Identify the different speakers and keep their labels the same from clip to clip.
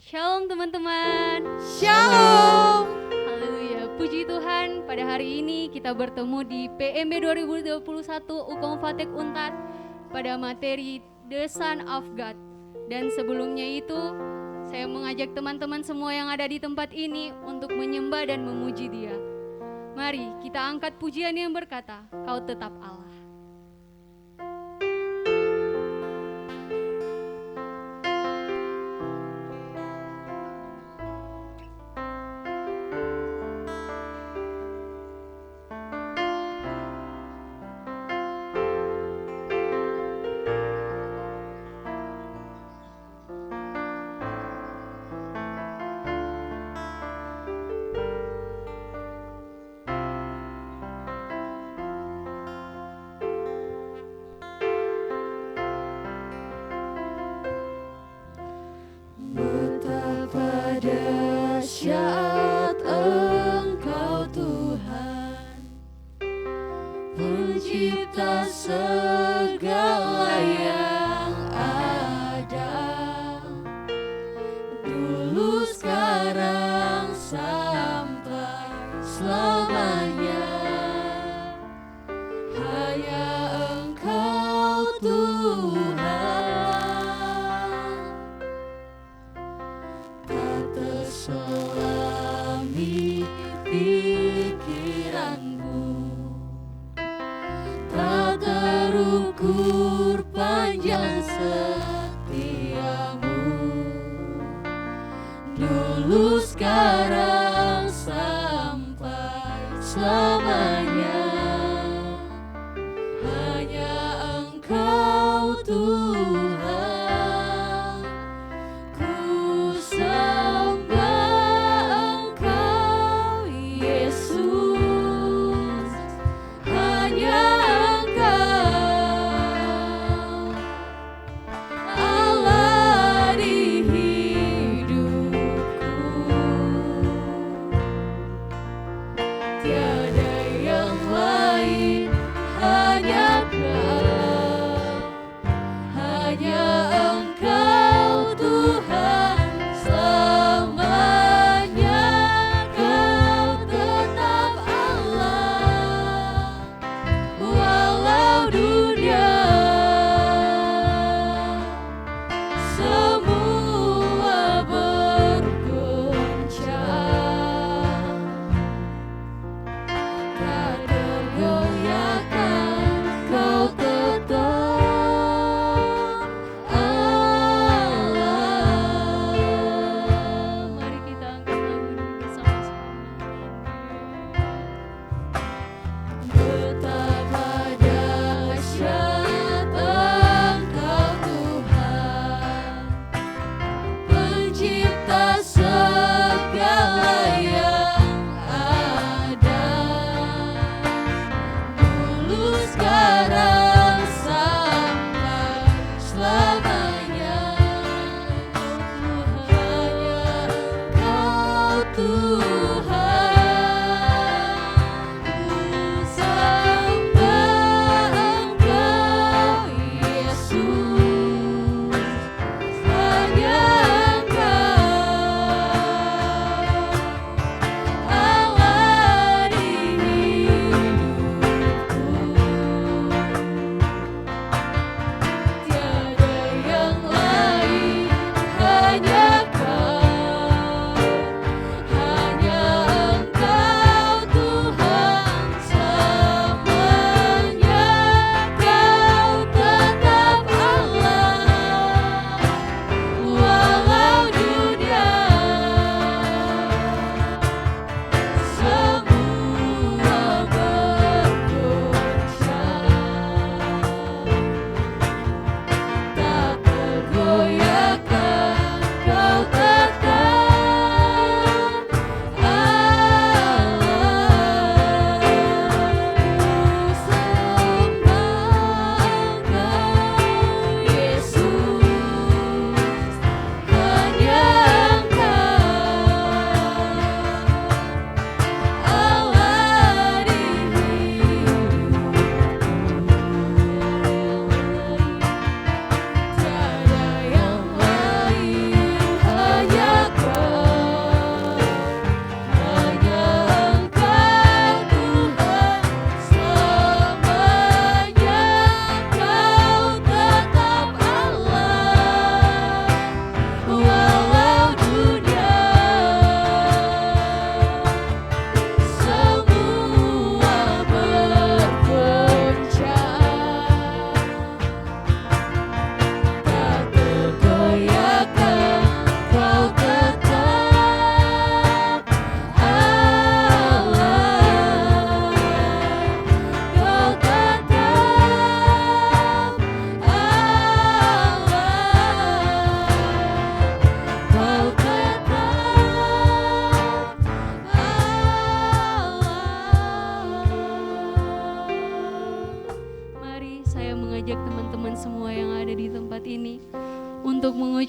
Speaker 1: Shalom teman-teman.
Speaker 2: Shalom.
Speaker 1: Haleluya. Puji Tuhan, pada hari ini kita bertemu di PMB 2021 UKM Fatek Untar pada materi The Son of God. Dan sebelumnya itu, saya mengajak teman-teman semua yang ada di tempat ini untuk menyembah dan memuji Dia. Mari kita angkat pujian yang berkata, Kau tetap Allah.
Speaker 2: Betapa dahsyat Engkau Tuhan, Pencipta segala yang ada, dulu sekarang sampai selamanya. Hanya Engkau Tuhan, tak terselami pikiranmu, tak terukur panjang setiamu, dulu sekarang sampai selamanya. Hanya Engkau Tuhan, ku sembah Engkau Yesus, hanya Engkau Allah di hidupku, tiada yang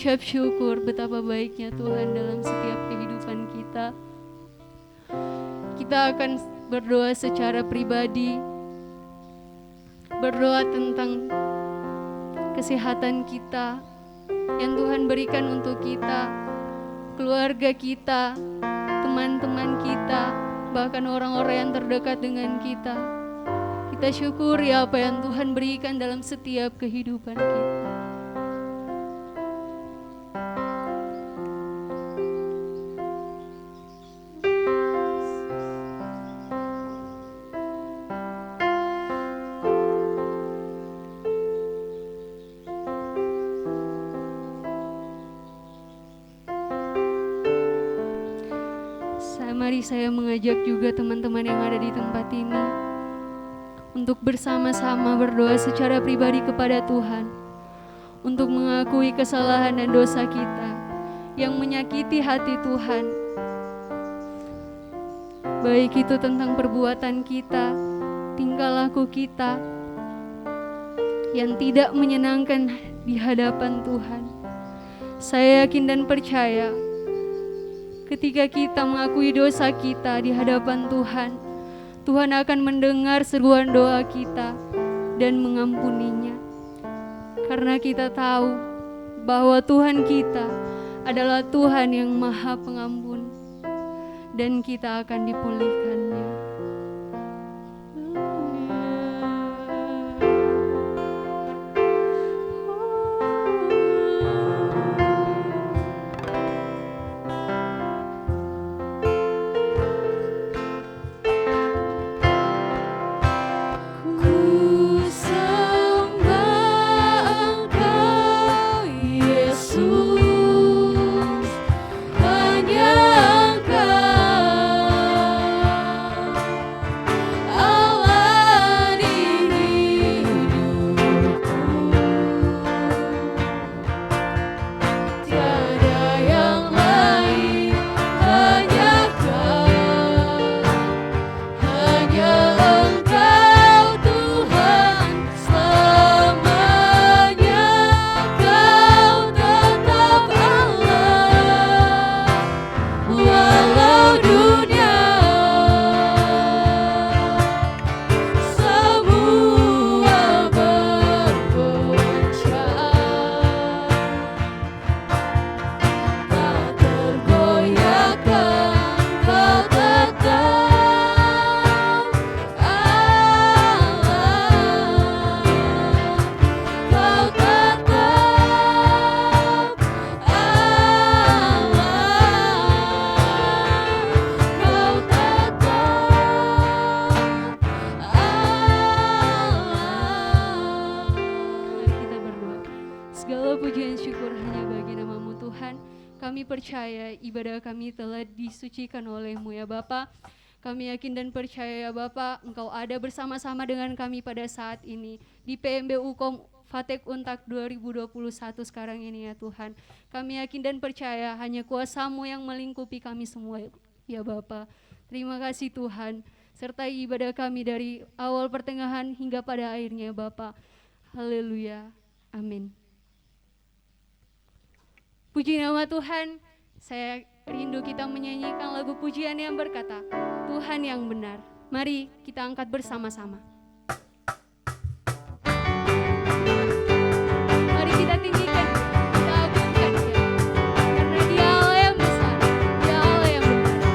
Speaker 1: mengucap syukur betapa baiknya Tuhan dalam setiap kehidupan kita. Kita akan berdoa secara pribadi, berdoa tentang kesehatan kita yang Tuhan berikan untuk kita, keluarga kita, teman-teman kita, bahkan orang-orang yang terdekat dengan kita. Kita syukuri apa yang Tuhan berikan dalam setiap kehidupan kita. Mari saya mengajak juga teman-teman yang ada di tempat ini untuk bersama-sama berdoa secara pribadi kepada Tuhan, untuk mengakui kesalahan dan dosa kita yang menyakiti hati Tuhan, baik itu tentang perbuatan kita, tingkah laku kita yang tidak menyenangkan di hadapan Tuhan. Saya yakin dan percaya ketika kita mengakui dosa kita di hadapan Tuhan, Tuhan akan mendengar seruan doa kita dan mengampuninya. Karena kita tahu bahwa Tuhan kita adalah Tuhan yang Maha Pengampun dan kita akan dipulihkannya. Kami percaya ibadah kami telah disucikan oleh-Mu ya Bapa. Kami yakin dan percaya ya Bapa, Engkau ada bersama-sama dengan kami pada saat ini di PMB UKOM Fatek Untak 2021 sekarang ini ya Tuhan. Kami yakin dan percaya hanya kuasa-Mu yang melingkupi kami semua ya Bapa. Terima kasih Tuhan, sertai ibadah kami dari awal pertengahan hingga pada akhirnya Bapa. Haleluya, amin. Puji nama Tuhan, saya rindu kita menyanyikan lagu pujian yang berkata, Tuhan yang benar. Mari kita angkat bersama-sama. Mari kita tinggikan, kita agungkan Dia, karena Dia Allah yang besar, Dia Allah yang benar.
Speaker 2: Kau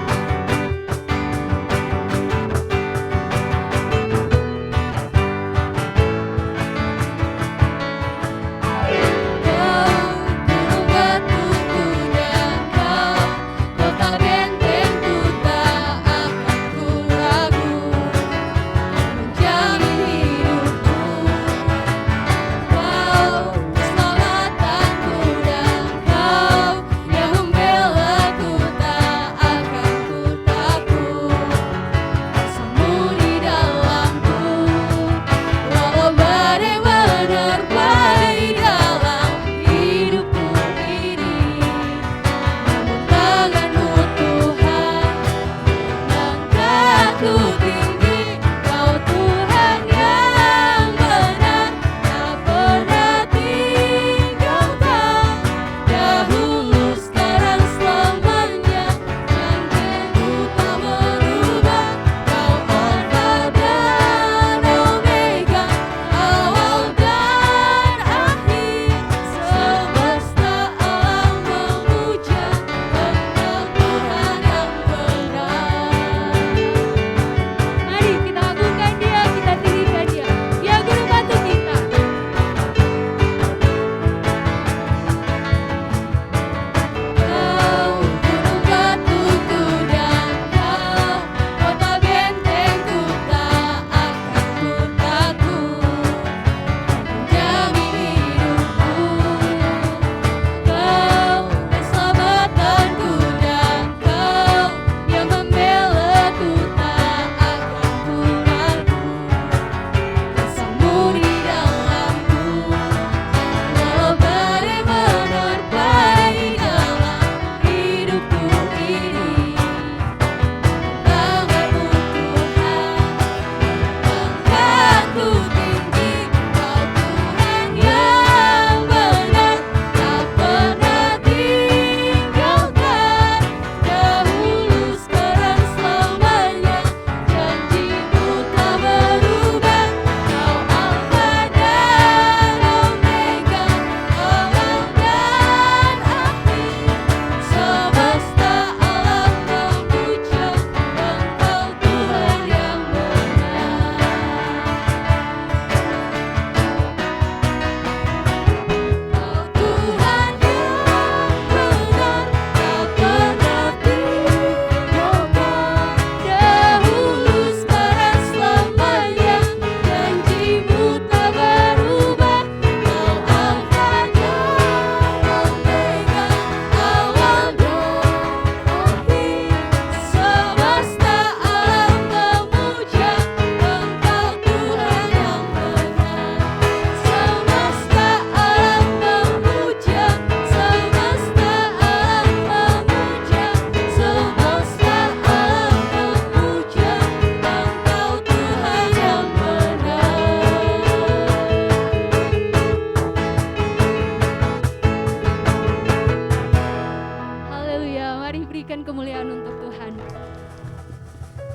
Speaker 1: mari berikan kemuliaan untuk Tuhan.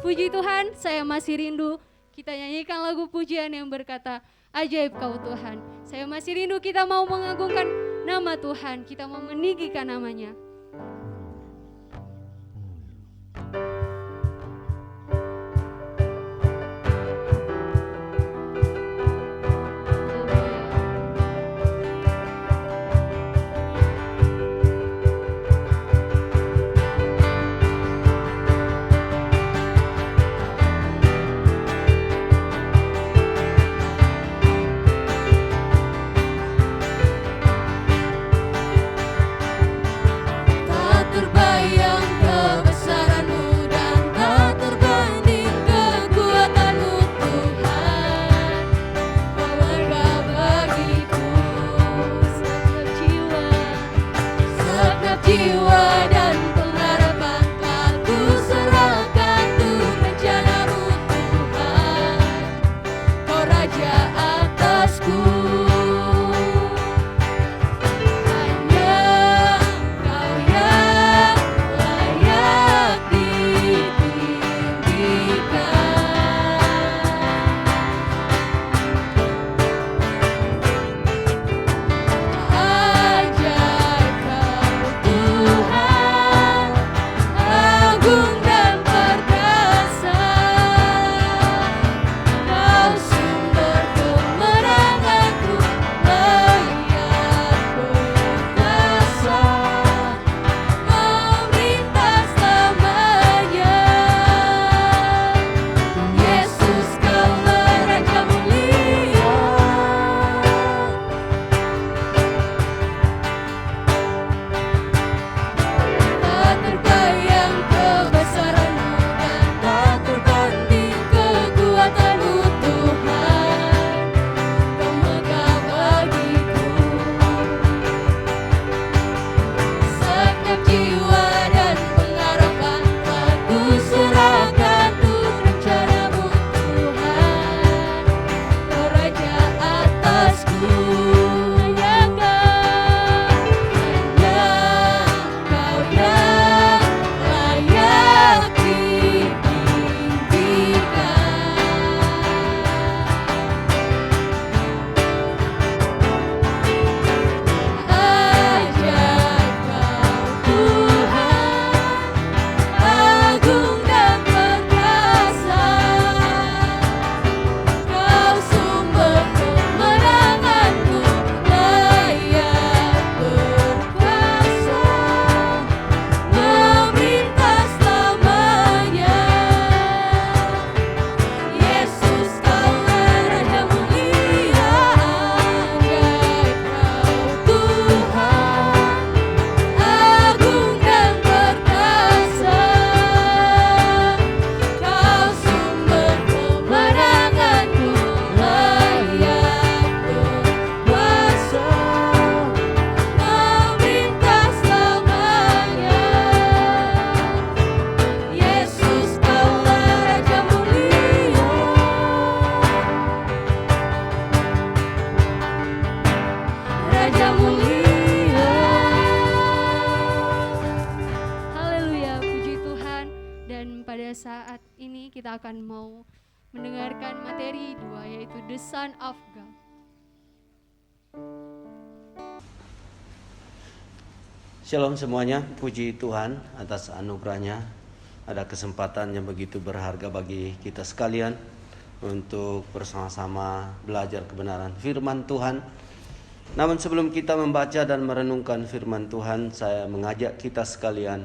Speaker 1: Puji Tuhan, saya masih rindu. Kita nyanyikan lagu pujian yang berkata, ajaib kau Tuhan. Saya masih rindu, kita mau mengagungkan nama Tuhan, kita mau meninggikan namanya. saat ini kita akan mau mendengarkan materi 2, yaitu The Son of God.
Speaker 3: Shalom semuanya, puji Tuhan atas anugerahnya. Ada kesempatan yang begitu berharga bagi kita sekalian untuk bersama-sama belajar kebenaran firman Tuhan. Namun sebelum kita membaca dan merenungkan firman Tuhan, saya mengajak kita sekalian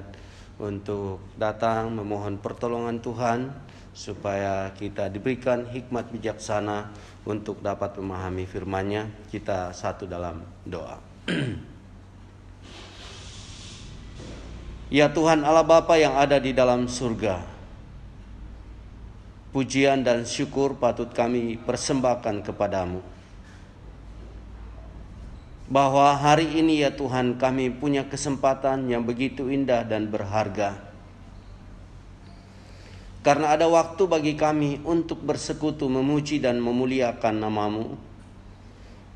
Speaker 3: untuk datang memohon pertolongan Tuhan supaya kita diberikan hikmat bijaksana untuk dapat memahami firman-Nya. Kita satu dalam doa. Ya Tuhan Allah Bapa yang ada di dalam surga, pujian dan syukur patut kami persembahkan kepadamu, bahwa hari ini ya Tuhan kami punya kesempatan yang begitu indah dan berharga, karena ada waktu bagi kami untuk bersekutu memuji dan memuliakan nama-Mu.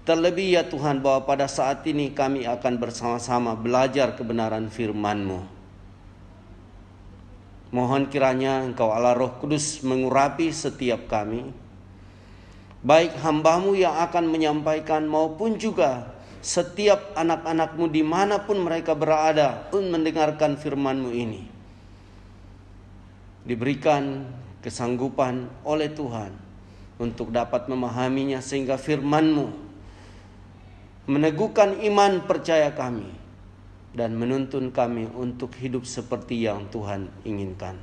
Speaker 3: Terlebih ya Tuhan bahwa pada saat ini kami akan bersama-sama belajar kebenaran firman-Mu. Mohon kiranya Engkau Allah Roh Kudus mengurapi setiap kami, baik hamba-Mu yang akan menyampaikan maupun juga setiap anak-anak-Mu dimanapun mereka berada untuk mendengarkan firman-Mu ini. Diberikan kesanggupan oleh Tuhan untuk dapat memahaminya sehingga firman-Mu meneguhkan iman percaya kami dan menuntun kami untuk hidup seperti yang Tuhan inginkan.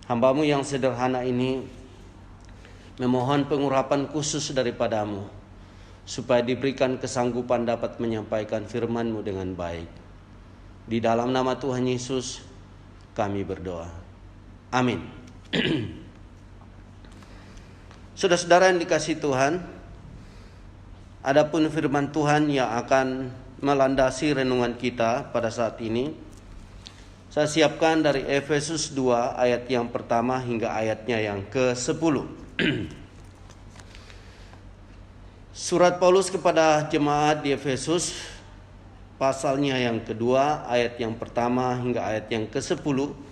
Speaker 3: Hamba-Mu yang sederhana ini memohon pengurapan khusus daripada-Mu, supaya diberikan kesanggupan dapat menyampaikan firman-Mu dengan baik. Di dalam nama Tuhan Yesus kami berdoa. Amin. Saudara-saudara yang dikasihi Tuhan, adapun firman Tuhan yang akan melandasi renungan kita pada saat ini, saya siapkan dari Efesus 2 ayat yang pertama hingga ayatnya yang ke-10. Surat Paulus kepada jemaat di Efesus, pasalnya yang kedua, ayat yang pertama hingga ayat yang ke-10.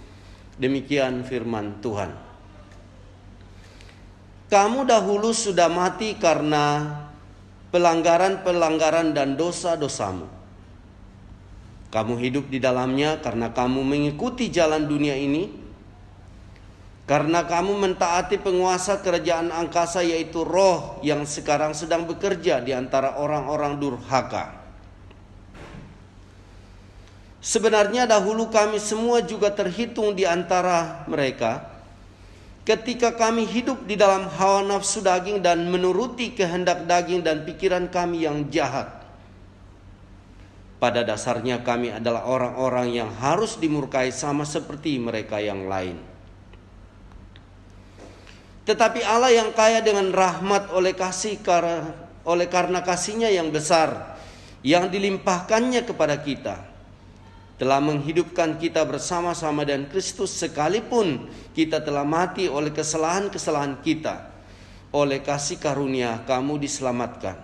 Speaker 3: Demikian firman Tuhan. Kamu dahulu sudah mati karena pelanggaran-pelanggaran dan dosa-dosamu. Kamu hidup di dalamnya karena kamu mengikuti jalan dunia ini, karena kamu mentaati penguasa kerajaan angkasa, yaitu roh yang sekarang sedang bekerja di antara orang-orang durhaka. Sebenarnya dahulu kami semua juga terhitung di antara mereka, ketika kami hidup di dalam hawa nafsu daging dan menuruti kehendak daging dan pikiran kami yang jahat. Pada dasarnya kami adalah orang-orang yang harus dimurkai sama seperti mereka yang lain. Tetapi Allah yang kaya dengan rahmat oleh karena kasih-Nya yang besar yang dilimpahkannya kepada kita, telah menghidupkan kita bersama-sama dengan Kristus sekalipun kita telah mati oleh kesalahan-kesalahan kita. Oleh kasih karunia kamu diselamatkan.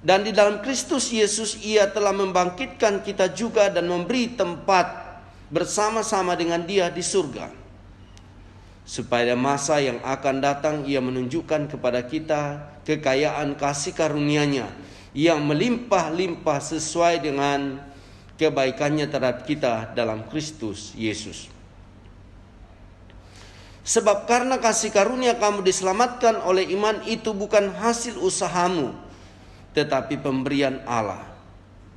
Speaker 3: Dan di dalam Kristus Yesus Ia telah membangkitkan kita juga dan memberi tempat bersama-sama dengan Dia di surga, supaya masa yang akan datang Ia menunjukkan kepada kita kekayaan kasih karunia-Nya yang melimpah-limpah sesuai dengan kebaikan-Nya terhadap kita dalam Kristus Yesus. Sebab karena kasih karunia kamu diselamatkan oleh iman, itu bukan hasil usahamu, tetapi pemberian Allah.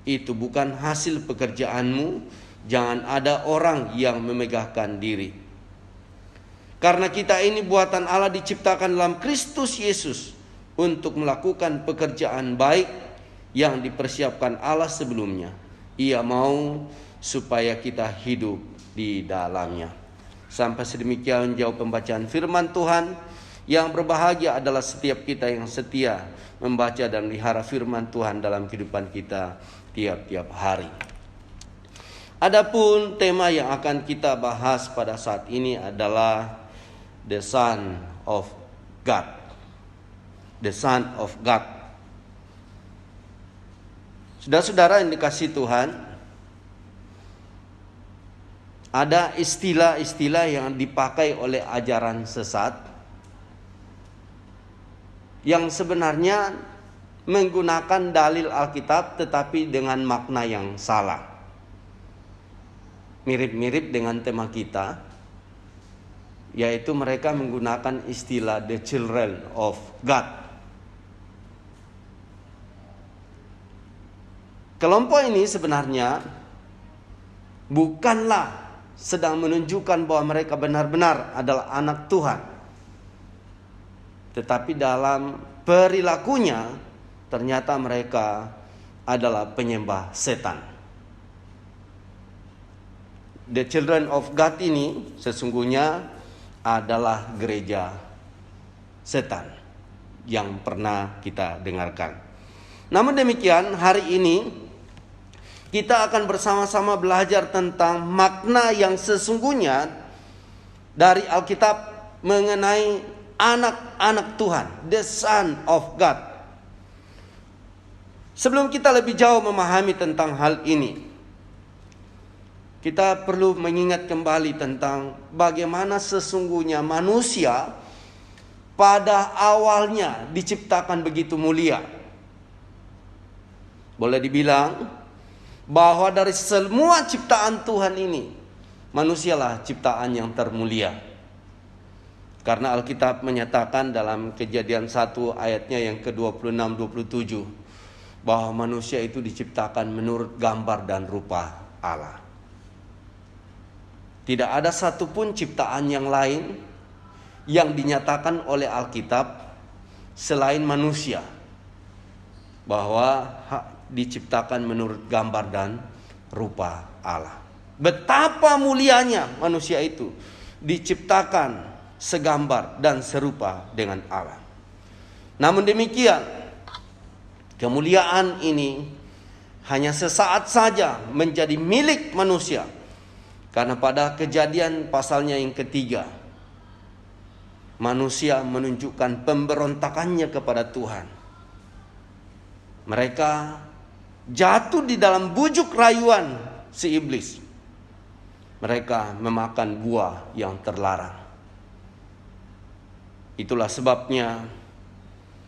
Speaker 3: Itu bukan hasil pekerjaanmu, jangan ada orang yang memegahkan diri. Karena kita ini buatan Allah, diciptakan dalam Kristus Yesus untuk melakukan pekerjaan baik yang dipersiapkan Allah sebelumnya. Ia mau supaya kita hidup di dalamnya. Sampai sedemikian jauh pembacaan firman Tuhan. Yang berbahagia adalah setiap kita yang setia membaca dan melihara firman Tuhan dalam kehidupan kita tiap-tiap hari. Adapun tema yang akan kita bahas pada saat ini adalah The Son of God. The Son of God. Saudara-saudara yang dikasihi Tuhan, ada istilah-istilah yang dipakai oleh ajaran sesat yang sebenarnya menggunakan dalil Alkitab tetapi dengan makna yang salah. Mirip-mirip dengan tema kita, yaitu mereka menggunakan istilah the children of God. Kelompok ini sebenarnya bukanlah sedang menunjukkan bahwa mereka benar-benar adalah anak Tuhan, tetapi dalam perilakunya ternyata mereka adalah penyembah setan. The children of God ini sesungguhnya adalah gereja setan yang pernah kita dengarkan. Namun demikian, hari ini kita akan bersama-sama belajar tentang makna yang sesungguhnya dari Alkitab mengenai anak-anak Tuhan, the Son of God. Sebelum kita lebih jauh memahami tentang hal ini, kita perlu mengingat kembali tentang bagaimana sesungguhnya manusia pada awalnya diciptakan begitu mulia. Boleh dibilang bahwa dari semua ciptaan Tuhan ini, manusialah ciptaan yang termulia. Karena Alkitab menyatakan dalam Kejadian 1 ayatnya yang ke-26-27 bahwa manusia itu diciptakan menurut gambar dan rupa Allah. Tidak ada satupun ciptaan yang lain yang dinyatakan oleh Alkitab selain manusia bahwa diciptakan menurut gambar dan rupa Allah. Betapa mulianya manusia itu diciptakan segambar dan serupa dengan Allah. Namun demikian, kemuliaan ini hanya sesaat saja menjadi milik manusia. Karena pada Kejadian pasalnya yang ketiga, manusia menunjukkan pemberontakannya kepada Tuhan. Mereka jatuh di dalam bujuk rayuan si iblis. Mereka memakan buah yang terlarang. Itulah sebabnya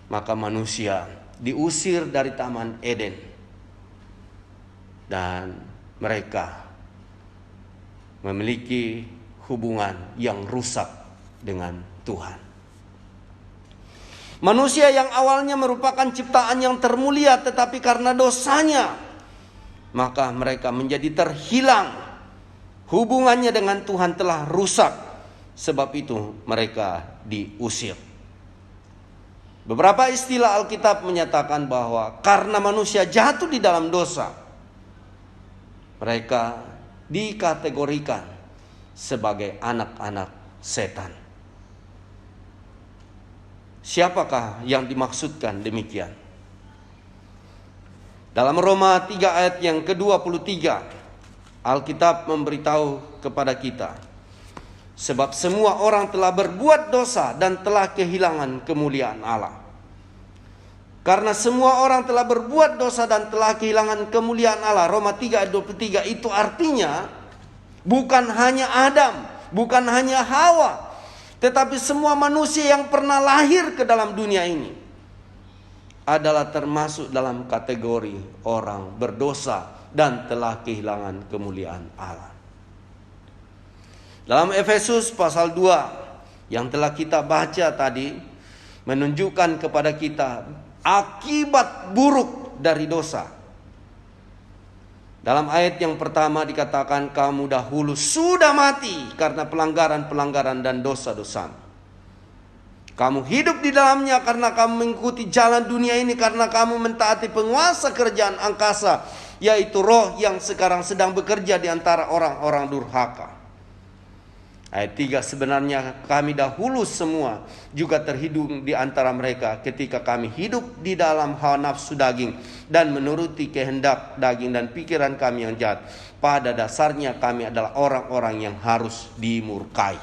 Speaker 3: maka manusia diusir dari Taman Eden. Dan mereka memiliki hubungan yang rusak dengan Tuhan. Manusia yang awalnya merupakan ciptaan yang termulia, tetapi karena dosanya, maka mereka menjadi terhilang. Hubungannya dengan Tuhan telah rusak. Sebab itu mereka diusir. Beberapa istilah Alkitab menyatakan bahwa karena manusia jatuh di dalam dosa, mereka dikategorikan sebagai anak-anak setan. Siapakah yang dimaksudkan demikian? Dalam Roma 3 ayat yang ke-23, Alkitab memberitahu kepada kita, sebab semua orang telah berbuat dosa dan telah kehilangan kemuliaan Allah. Karena semua orang telah berbuat dosa dan telah kehilangan kemuliaan Allah. Roma 3 ayat 23 itu artinya bukan hanya Adam, bukan hanya Hawa, tetapi semua manusia yang pernah lahir ke dalam dunia ini adalah termasuk dalam kategori orang berdosa dan telah kehilangan kemuliaan Allah. Dalam Efesus pasal 2 yang telah kita baca tadi menunjukkan kepada kita akibat buruk dari dosa. Dalam ayat yang pertama dikatakan kamu dahulu sudah mati karena pelanggaran-pelanggaran dan dosa-dosa. Kamu hidup di dalamnya karena kamu mengikuti jalan dunia ini, karena kamu mentaati penguasa kerajaan angkasa, yaitu roh yang sekarang sedang bekerja di antara orang-orang durhaka. Ayat 3, sebenarnya kami dahulu semua juga terhitung di antara mereka ketika kami hidup di dalam hawa nafsu daging dan menuruti kehendak daging dan pikiran kami yang jahat. Pada dasarnya kami adalah orang-orang yang harus dimurkai.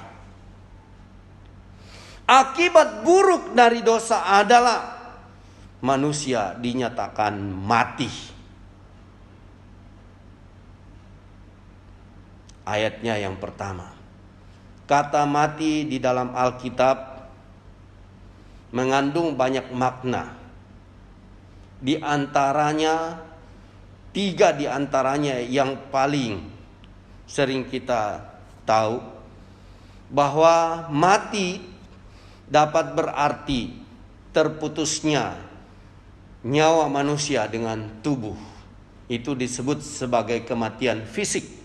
Speaker 3: Akibat buruk dari dosa adalah manusia dinyatakan mati. Ayatnya yang pertama. Kata mati di dalam Alkitab mengandung banyak makna. Di antaranya, 3 di antaranya yang paling sering kita tahu, bahwa mati dapat berarti terputusnya nyawa manusia dengan tubuh. Itu disebut sebagai kematian fisik.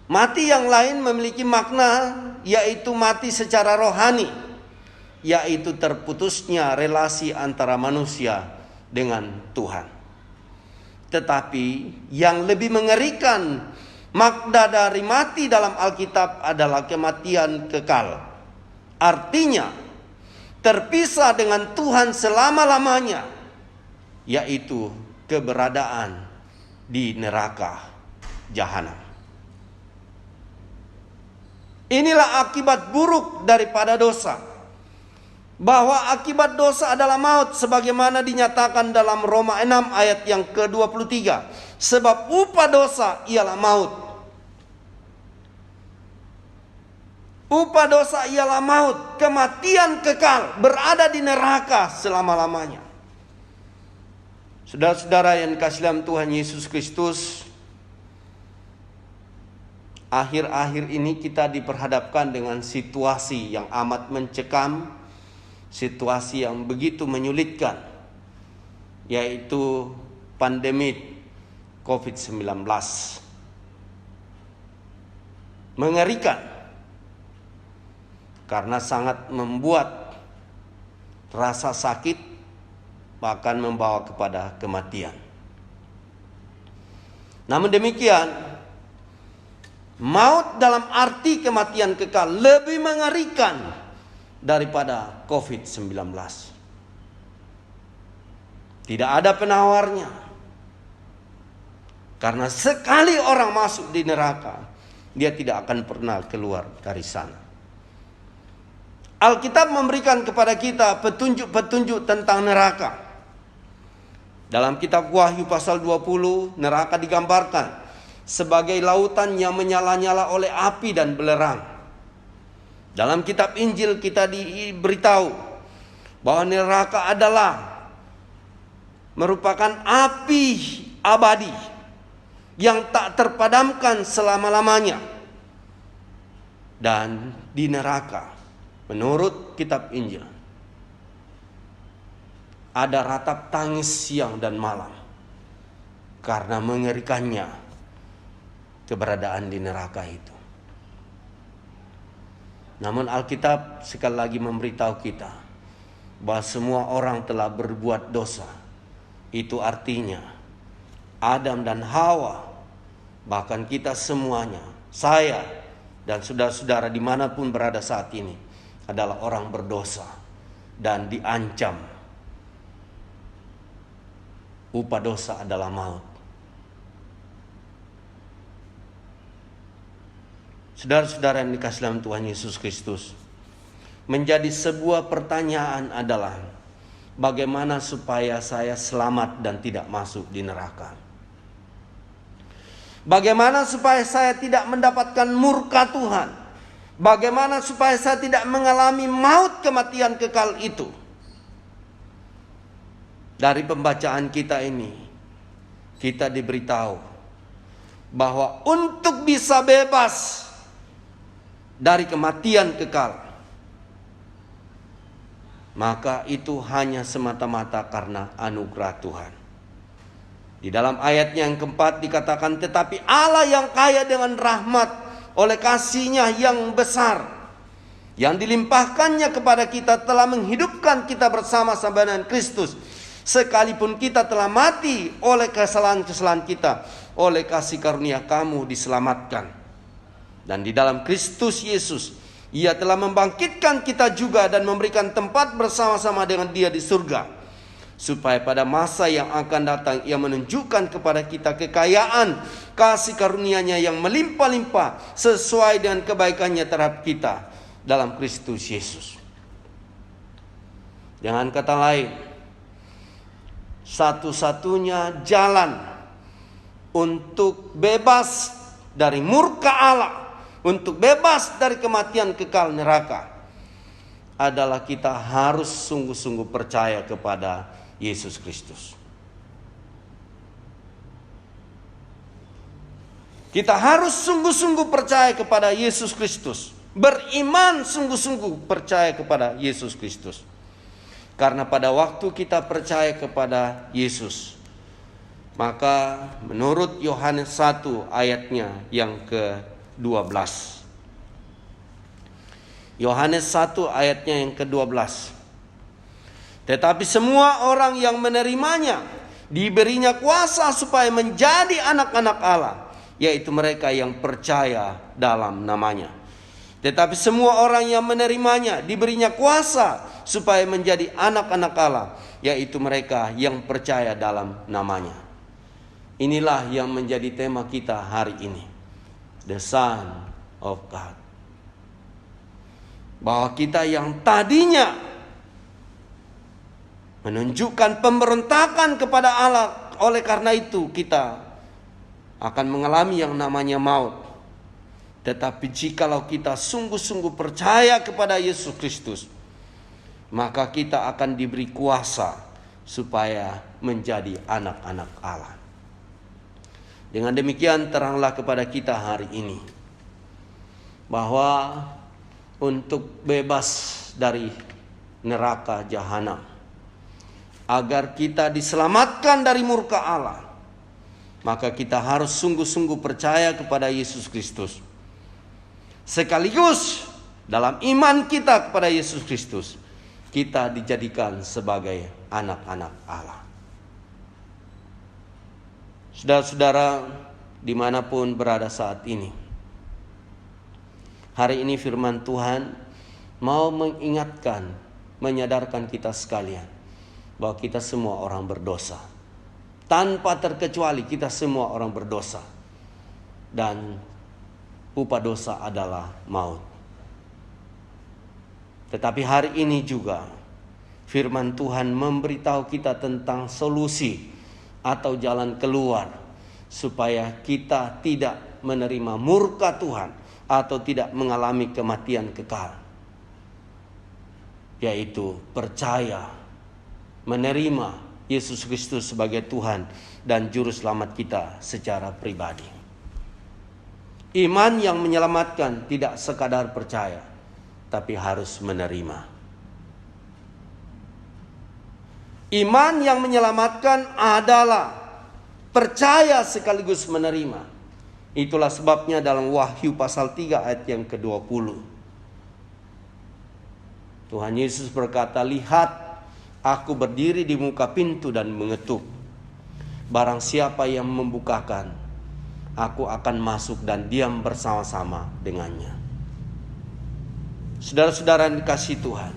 Speaker 3: Mati yang lain memiliki makna, yaitu mati secara rohani, yaitu terputusnya relasi antara manusia dengan Tuhan. Tetapi yang lebih mengerikan, makna dari mati dalam Alkitab adalah kematian kekal. Artinya terpisah dengan Tuhan selama-lamanya, yaitu keberadaan di neraka jahanam. Inilah akibat buruk daripada dosa. bahwa akibat dosa adalah maut sebagaimana dinyatakan dalam Roma 6 ayat yang ke-23. Sebab upah dosa ialah maut. Upah dosa ialah maut, kematian kekal, berada di neraka selama-lamanya. Saudara-saudara yang dikasihi dalam Tuhan Yesus Kristus, akhir-akhir ini kita diperhadapkan dengan situasi yang amat mencekam, situasi yang begitu menyulitkan, yaitu pandemi COVID-19. Mengerikan, karena sangat membuat rasa sakit, bahkan membawa kepada kematian. Namun demikian, maut dalam arti kematian kekal lebih mengerikan daripada COVID-19. Tidak ada penawarnya. Karena sekali orang masuk di neraka, dia tidak akan pernah keluar dari sana. Alkitab memberikan kepada kita petunjuk-petunjuk tentang neraka. Dalam kitab Wahyu pasal 20, neraka digambarkan sebagai lautan yang menyala-nyala oleh api dan belerang. Dalam kitab Injil kita diberitahu bahwa neraka adalah merupakan api abadi yang tak terpadamkan selama-lamanya. Dan di neraka, menurut kitab Injil, ada ratap tangis siang dan malam karena mengerikannya keberadaan di neraka itu. Namun Alkitab sekali lagi memberitahu kita bahwa semua orang telah berbuat dosa. Itu artinya Adam dan Hawa, bahkan kita semuanya, saya dan saudara-saudara dimanapun berada saat ini, adalah orang berdosa dan diancam. Upah dosa adalah maut. Saudara-saudara yang dikasihi dalam Tuhan Yesus Kristus, menjadi sebuah pertanyaan adalah bagaimana supaya saya selamat dan tidak masuk di neraka? Bagaimana supaya saya tidak mendapatkan murka Tuhan? Bagaimana supaya saya tidak mengalami maut kematian kekal itu? Dari pembacaan kita ini, kita diberitahu bahwa untuk bisa bebas dari kematian kekal, maka itu hanya semata-mata karena anugerah Tuhan. Di dalam ayatnya yang keempat dikatakan, tetapi Allah yang kaya dengan rahmat oleh kasih-Nya yang besar, yang dilimpahkannya kepada kita, telah menghidupkan kita bersama-sama dengan Kristus, sekalipun kita telah mati oleh kesalahan-kesalahan kita, oleh kasih karunia kamu diselamatkan. Dan di dalam Kristus Yesus, Ia telah membangkitkan kita juga dan memberikan tempat bersama-sama dengan Dia di surga, supaya pada masa yang akan datang Ia menunjukkan kepada kita kekayaan kasih karunia-Nya yang melimpah-limpah sesuai dengan kebaikan-Nya terhadap kita dalam Kristus Yesus. Dengan kata lain, satu-satunya jalan untuk bebas dari murka Allah, untuk bebas dari kematian kekal neraka, adalah kita harus sungguh-sungguh percaya kepada Yesus Kristus. Kita harus sungguh-sungguh percaya kepada Yesus Kristus. Beriman sungguh-sungguh percaya kepada Yesus Kristus. Karena pada waktu kita percaya kepada Yesus, maka menurut Yohanes 1 ayatnya yang ke-12. Yohanes 1 ayatnya yang ke-12. Tetapi semua orang yang menerimanya diberinya kuasa supaya menjadi anak-anak Allah, yaitu mereka yang percaya dalam namanya. Tetapi semua orang yang menerimanya diberinya kuasa supaya menjadi anak-anak Allah, yaitu mereka yang percaya dalam namanya. Inilah yang menjadi tema kita hari ini, The Son of God. Bahwa kita yang tadinya menunjukkan pemberontakan kepada Allah. Oleh karena itu kita akan mengalami yang namanya maut. Tetapi jikalau kita sungguh-sungguh percaya kepada Yesus Kristus, maka kita akan diberi kuasa supaya menjadi anak-anak Allah. Dengan demikian teranglah kepada kita hari ini bahwa untuk bebas dari neraka jahanam, agar kita diselamatkan dari murka Allah, maka kita harus sungguh-sungguh percaya kepada Yesus Kristus. Sekaligus dalam iman kita kepada Yesus Kristus, kita dijadikan sebagai anak-anak Allah. Saudara-saudara dimanapun berada saat ini, hari ini firman Tuhan mau mengingatkan, menyadarkan kita sekalian bahwa kita semua orang berdosa. Tanpa terkecuali kita semua orang berdosa. Dan upah dosa adalah maut. Tetapi hari ini juga firman Tuhan memberitahu kita tentang solusi atau jalan keluar supaya kita tidak menerima murka Tuhan atau tidak mengalami kematian kekal, yaitu percaya, menerima Yesus Kristus sebagai Tuhan dan Juru Selamat kita secara pribadi. Iman yang menyelamatkan tidak sekadar percaya, tapi harus menerima. Iman yang menyelamatkan adalah percaya sekaligus menerima. Itulah sebabnya dalam Wahyu pasal 3 ayat yang ke-20. Tuhan Yesus berkata, "Lihat, aku berdiri di muka pintu dan mengetuk. Barang siapa yang membukakan, aku akan masuk dan diam bersama-sama dengannya." Saudara-saudara yang dikasihi Tuhan,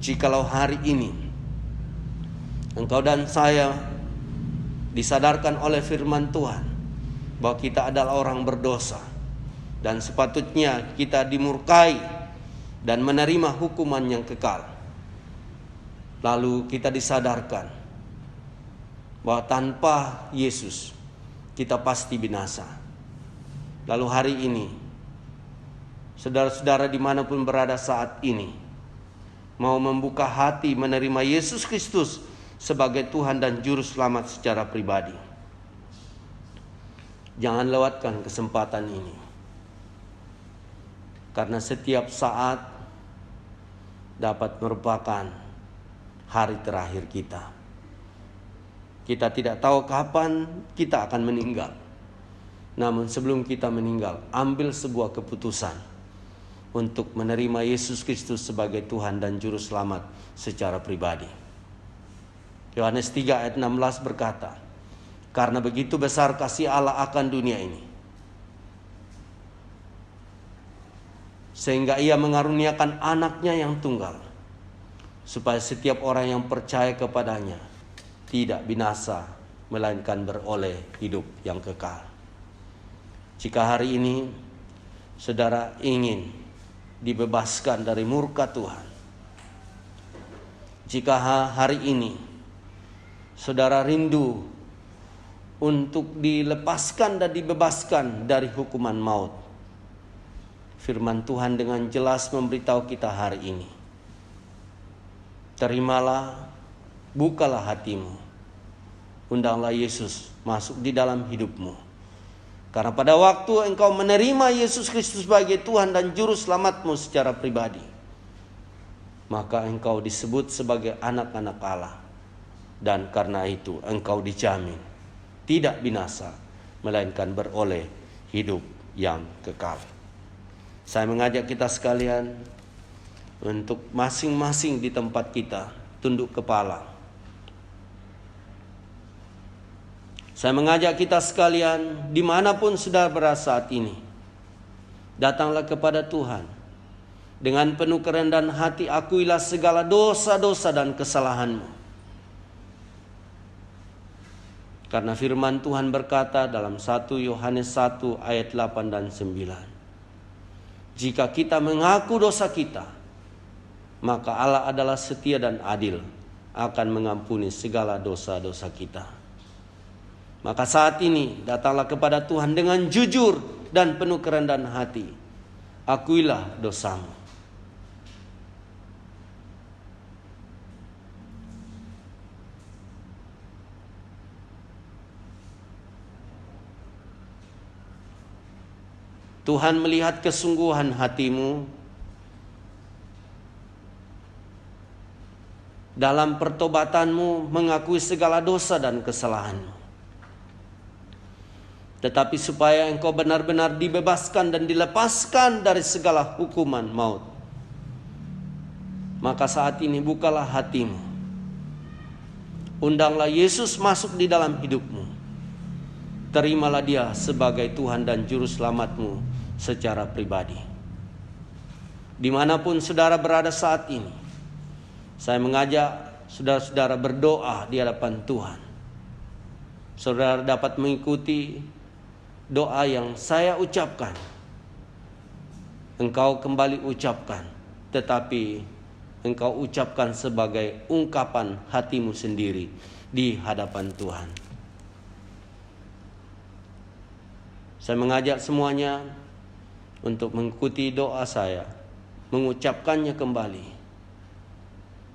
Speaker 3: jikalau hari ini engkau dan saya disadarkan oleh firman Tuhan bahwa kita adalah orang berdosa dan sepatutnya kita dimurkai dan menerima hukuman yang kekal, lalu kita disadarkan bahwa tanpa Yesus kita pasti binasa. Lalu hari ini, saudara-saudara dimanapun berada saat ini, mau membuka hati menerima Yesus Kristus sebagai Tuhan dan Juru Selamat secara pribadi. Jangan lewatkan kesempatan ini, karena setiap saat dapat merupakan hari terakhir kita. Kita tidak tahu kapan kita akan meninggal. Namun sebelum kita meninggal, ambil sebuah keputusan untuk menerima Yesus Kristus sebagai Tuhan dan Juru Selamat secara pribadi. Yohanes 3 ayat 16 berkata, "Karena begitu besar kasih Allah akan dunia ini, sehingga ia mengaruniakan anaknya yang tunggal, supaya setiap orang yang percaya kepadanya tidak binasa, melainkan beroleh hidup yang kekal." Jika hari ini saudara ingin dibebaskan dari murka Tuhan, jika hari ini saudara rindu untuk dilepaskan dan dibebaskan dari hukuman maut, firman Tuhan dengan jelas memberitahu kita hari ini, terimalah, bukalah hatimu, undanglah Yesus masuk di dalam hidupmu. Karena pada waktu engkau menerima Yesus Kristus sebagai Tuhan dan Juru Selamatmu secara pribadi, maka engkau disebut sebagai anak-anak Allah. Dan karena itu engkau dijamin tidak binasa, melainkan beroleh hidup yang kekal. Saya mengajak kita sekalian untuk masing-masing di tempat kita tunduk kepala. Saya mengajak kita sekalian dimanapun saudara berada saat ini, datanglah kepada Tuhan dengan penuh kerendahan hati, akuilah segala dosa-dosa dan kesalahanmu. Karena firman Tuhan berkata dalam 1 Yohanes 1 ayat 8 dan 9, jika kita mengaku dosa kita, maka Allah adalah setia dan adil akan mengampuni segala dosa-dosa kita. Maka saat ini datanglah kepada Tuhan dengan jujur dan penuh kerendahan hati. Akuilah dosamu. Tuhan melihat kesungguhan hatimu dalam pertobatanmu mengakui segala dosa dan kesalahanmu. Tetapi supaya engkau benar-benar dibebaskan dan dilepaskan dari segala hukuman maut, maka saat ini bukalah hatimu. Undanglah Yesus masuk di dalam hidupmu. Terimalah Dia sebagai Tuhan dan Juru Selamatmu secara pribadi. Dimanapun saudara berada saat ini, saya mengajak saudara-saudara berdoa di hadapan Tuhan. Saudara dapat mengikuti doa yang saya ucapkan. Engkau kembali ucapkan, tetapi engkau ucapkan sebagai ungkapan hatimu sendiri di hadapan Tuhan. Saya mengajak semuanya untuk mengikuti doa saya, mengucapkannya kembali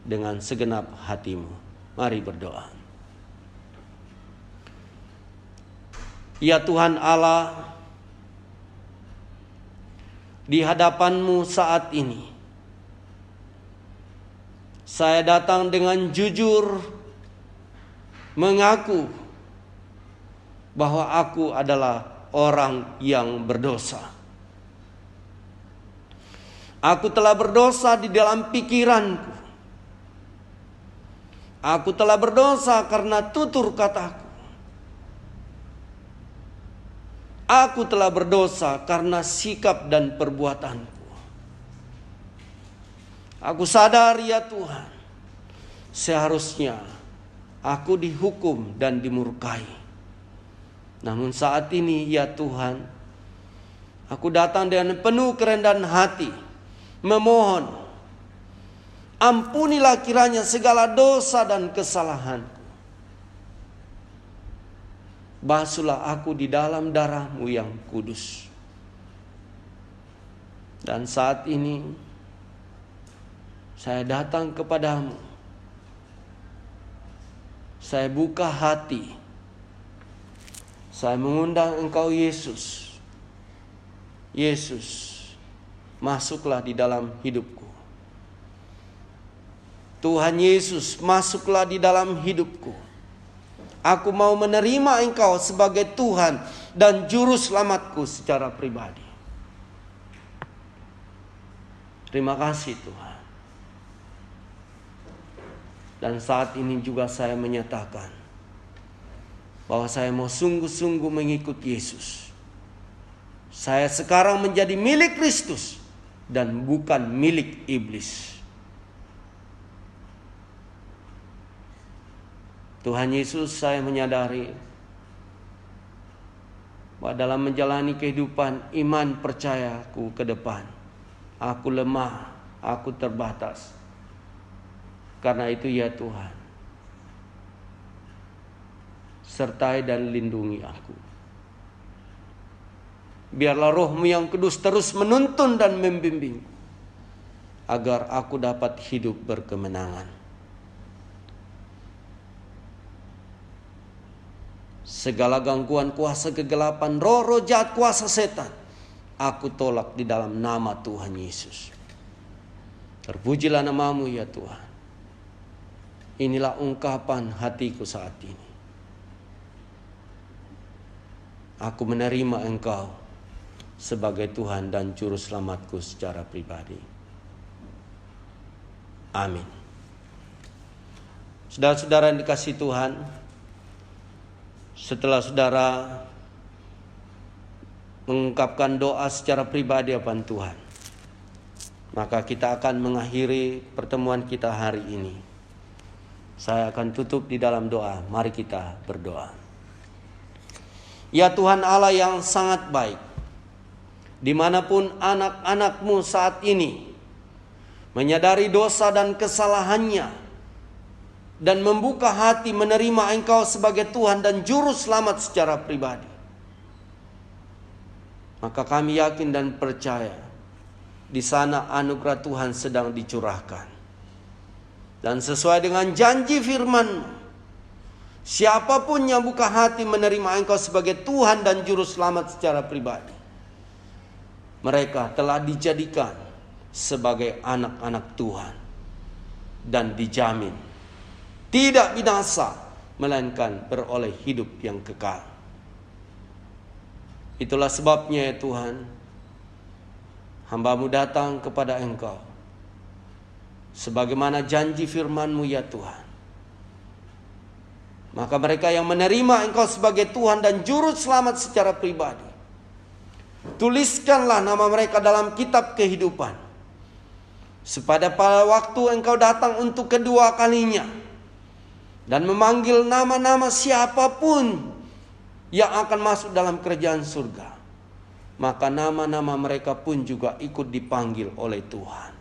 Speaker 3: dengan segenap hatimu. Mari berdoa. Ya Tuhan Allah, di hadapan-Mu saat ini, saya datang dengan jujur mengaku bahwa aku adalah orang yang berdosa. Aku telah berdosa di dalam pikiranku. Aku telah berdosa karena tutur kataku. Aku telah berdosa karena sikap dan perbuatanku. Aku sadar ya Tuhan, seharusnya aku dihukum dan dimurkai. Namun saat ini ya Tuhan, aku datang dengan penuh kerendahan hati, memohon, ampunilah kiranya segala dosa dan kesalahanku. Basuhlah aku di dalam darah-Mu yang kudus. Dan saat ini saya datang kepadamu. Saya buka hati. Saya mengundang Engkau Yesus. Yesus, masuklah di dalam hidupku. Tuhan Yesus, masuklah di dalam hidupku. Aku mau menerima Engkau sebagai Tuhan dan Juru Selamatku secara pribadi. Terima kasih Tuhan. Dan saat ini juga saya menyatakan bahwa saya mau sungguh-sungguh mengikut Yesus. Saya sekarang menjadi milik Kristus dan bukan milik iblis. Tuhan Yesus, saya menyadari bahwa dalam menjalani kehidupan iman percayaku ke depan, aku lemah, aku terbatas. Karena itu ya Tuhan, sertai dan lindungi aku. Biarlah Roh-Mu yang kudus terus menuntun dan membimbing, agar aku dapat hidup berkemenangan. Segala gangguan kuasa kegelapan, roh-roh jahat, kuasa setan, aku tolak di dalam nama Tuhan Yesus. Terpujilah nama-Mu ya Tuhan. Inilah ungkapan hatiku saat ini. Aku menerima Engkau sebagai Tuhan dan Juru Selamatku secara pribadi. Amin. Saudara-saudara yang dikasihi Tuhan, setelah saudara mengungkapkan doa secara pribadi kepada Tuhan, maka kita akan mengakhiri pertemuan kita hari ini. Saya akan tutup di dalam doa. Mari kita berdoa. Ya Tuhan Allah yang sangat baik, dimanapun anak-anak-Mu saat ini menyadari dosa dan kesalahannya, dan membuka hati menerima Engkau sebagai Tuhan dan Juru Selamat secara pribadi, maka kami yakin dan percaya di sana anugerah Tuhan sedang dicurahkan. Dan sesuai dengan janji firman-Mu, siapapun yang buka hati menerima Engkau sebagai Tuhan dan Juru Selamat secara pribadi, mereka telah dijadikan sebagai anak-anak Tuhan dan dijamin tidak binasa, melainkan beroleh hidup yang kekal. Itulah sebabnya ya Tuhan, hamba-Mu datang kepada Engkau sebagaimana janji firman-Mu ya Tuhan. Maka mereka yang menerima Engkau sebagai Tuhan dan Juru Selamat secara pribadi, tuliskanlah nama mereka dalam kitab kehidupan, supaya pada waktu Engkau datang untuk kedua kalinya dan memanggil nama-nama siapapun yang akan masuk dalam kerajaan surga, maka nama-nama mereka pun juga ikut dipanggil oleh Tuhan.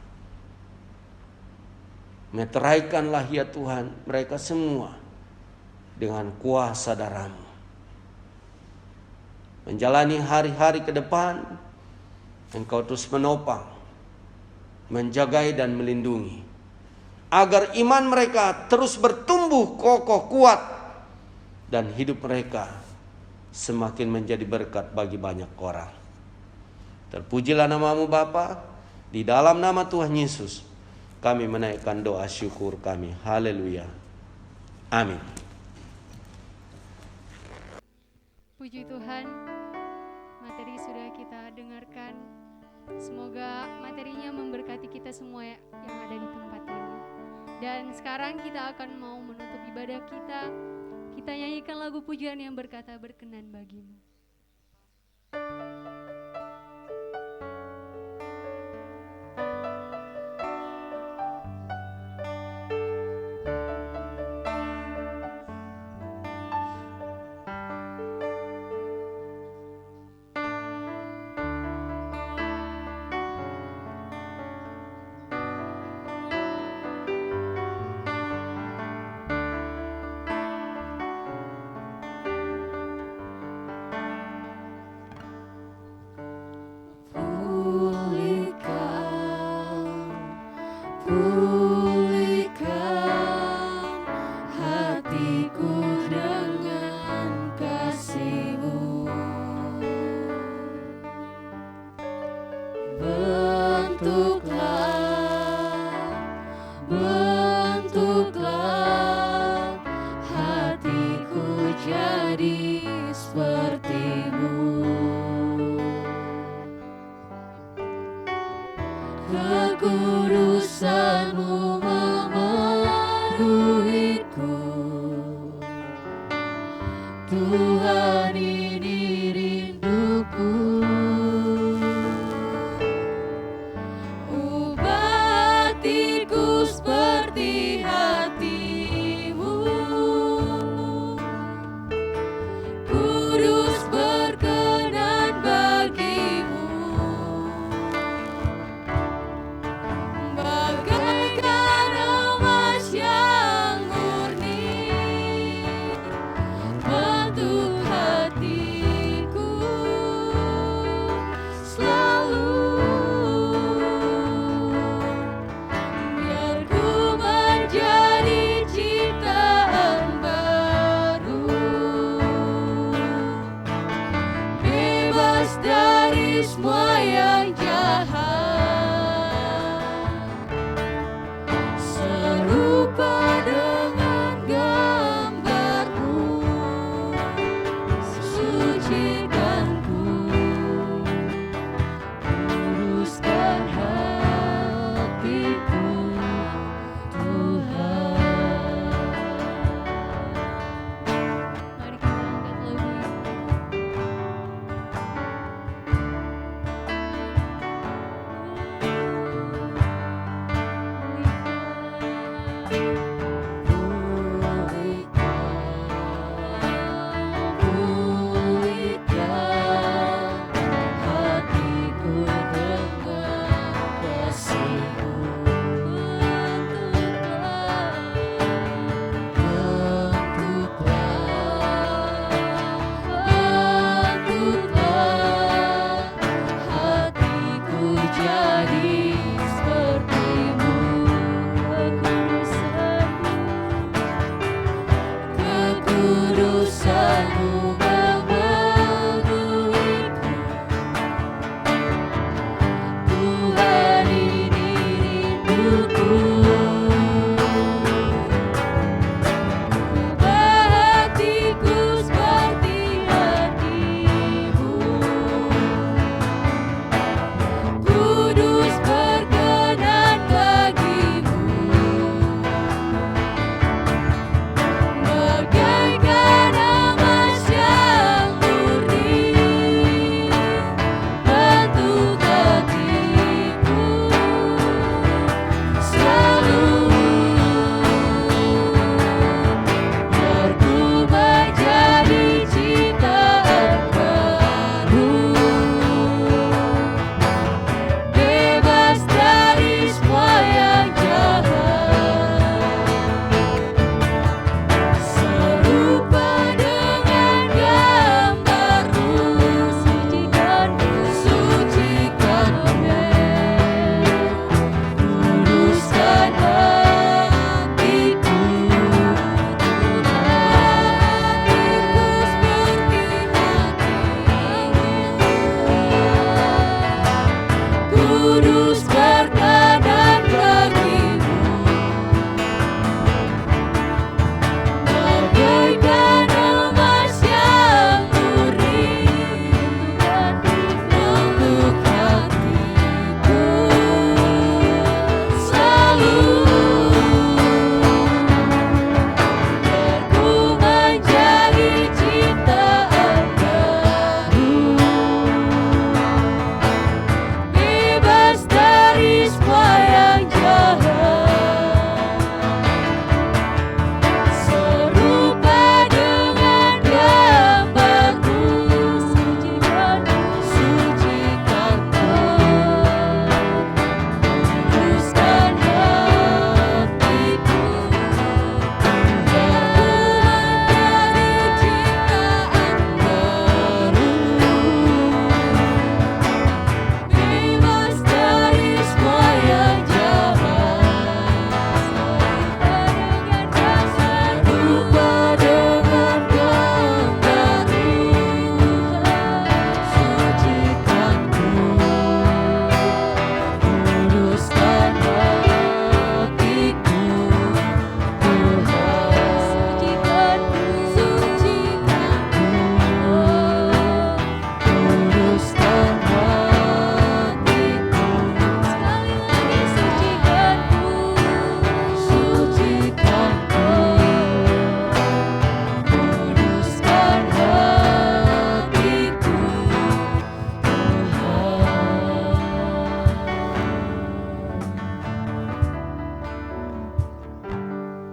Speaker 3: Meteraikanlah ya Tuhan mereka semua dengan kuasa darah-Mu. Menjalani hari-hari ke depan, Engkau terus menopang, menjagai dan melindungi, agar iman mereka terus bertumbuh kokoh kuat dan hidup mereka semakin menjadi berkat bagi banyak orang. Terpujilah nama-Mu Bapa. Di dalam nama Tuhan Yesus kami menaikkan doa syukur kami. Haleluya. Amin.
Speaker 1: Puji Tuhan, materi sudah kita dengarkan. Semoga materinya memberkati kita semua yang ada di tempat ini. Dan sekarang kita akan mau menutup ibadah kita. Kita nyanyikan lagu pujian yang berkata berkenan bagi-Mu.
Speaker 2: Kekudusan-Mu memenuhiku, Tuhan ini rinduku. Ubah hatiku seperti hati-Mu, kudus berkenan bagi-Mu. Bagaikan emas yang murni, bentuk hatiku selalu. Biar ku menjadi ciptaan baru, bebas dari semua yang